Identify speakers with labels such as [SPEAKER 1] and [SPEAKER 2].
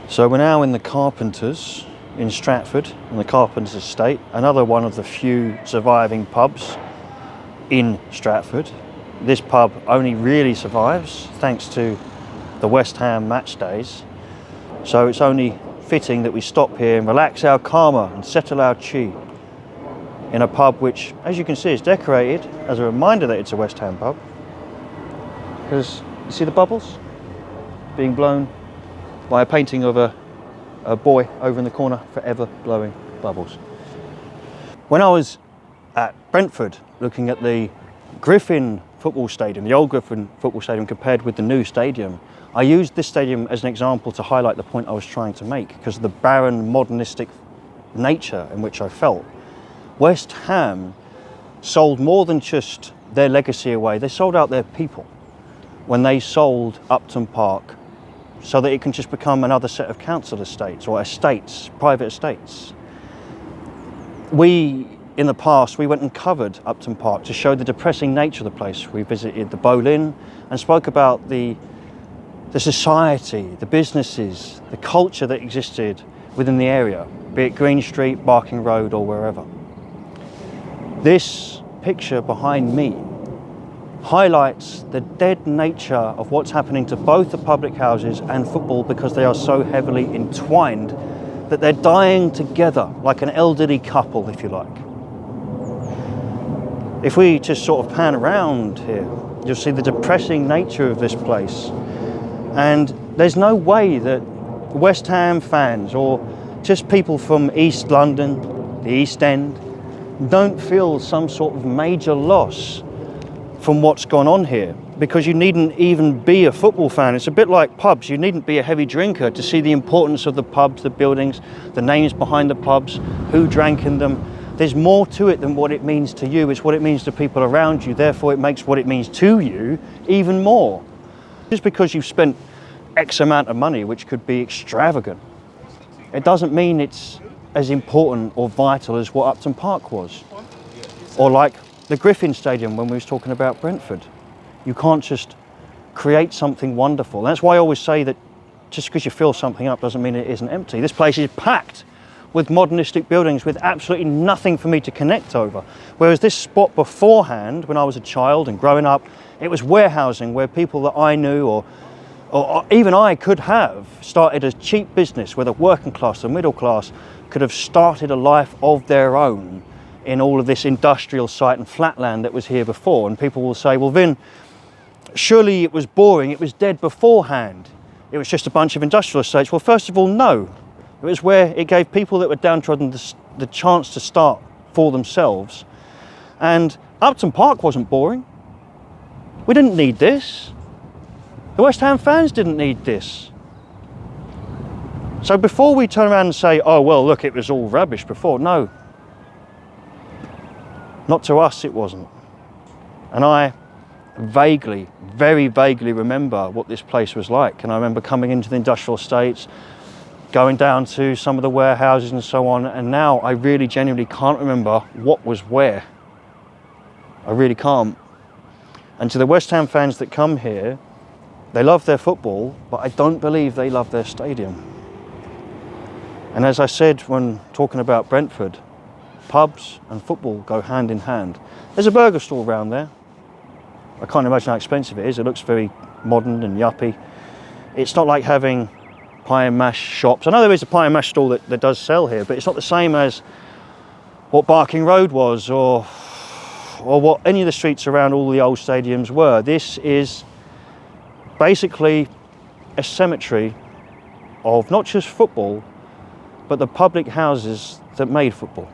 [SPEAKER 1] So we're now in the Carpenters in Stratford, on the Carpenters estate, another one of the few surviving pubs in Stratford. This pub only really survives thanks to the West Ham match days. So it's only fitting that we stop here and relax our karma and settle our chi in a pub which, as you can see, is decorated as a reminder that it's a West Ham pub. Because you see the bubbles being blown by a painting of a boy over in the corner, forever blowing bubbles. When I was at Brentford looking at the Griffin football stadium, the old Griffin football stadium compared with the new stadium, I used this stadium as an example to highlight the point I was trying to make because of the barren modernistic nature in which I felt. West Ham sold more than just their legacy away, they sold out their people when they sold Upton Park so that it can just become another set of council estates or estates, private estates. In the past, we went and covered Upton Park to show the depressing nature of the place. We visited the Boleyn and spoke about the society, the businesses, the culture that existed within the area, be it Green Street, Barking Road or wherever. This picture behind me highlights the dead nature of what's happening to both the public houses and football because they are so heavily entwined that they're dying together like an elderly couple, if you like. If we just sort of pan around here, you'll see the depressing nature of this place. And there's no way that West Ham fans or just people from East London, the East End, don't feel some sort of major loss from what's gone on here, because you needn't even be a football fan. It's a bit like pubs. You needn't be a heavy drinker to see the importance of the pubs, the buildings, the names behind the pubs, who drank in them. There's more to it than what it means to you. It's what it means to people around you. Therefore, it makes what it means to you even more. Just because you've spent X amount of money, which could be extravagant, it doesn't mean it's as important or vital as what Upton Park was. Or like the Griffin Stadium when we was talking about Brentford. You can't just create something wonderful. That's why I always say that just because you fill something up doesn't mean it isn't empty. This place is packed with modernistic buildings with absolutely nothing for me to connect over. Whereas this spot beforehand, when I was a child and growing up, it was warehousing where people that I knew or even I could have started a cheap business where the working class, the middle class could have started a life of their own in all of this industrial site and flatland that was here before. And people will say, well, Vin, surely it was boring, it was dead beforehand. It was just a bunch of industrial estates. Well, first of all, no. It was where it gave people that were downtrodden the chance to start for themselves. And Upton Park wasn't boring. We didn't need this. The West Ham fans didn't need this. So before we turn around and say, oh, well, look, it was all rubbish before. No. Not to us, it wasn't. And I vaguely, very vaguely remember what this place was like. And I remember coming into the industrial estates, going down to some of the warehouses and so on. And now I really genuinely can't remember what was where. I really can't. And to the West Ham fans that come here, they love their football, but I don't believe they love their stadium. And as I said when talking about Brentford, pubs and football go hand in hand. There's a burger stall around there. I can't imagine how expensive it is. It looks very modern and yuppie. It's not like having pie and mash shops. I know there is a pie and mash stall that does sell here, but it's not the same as what Barking Road was or what any of the streets around all the old stadiums were. This is basically a cemetery of not just football, but the public houses that made football.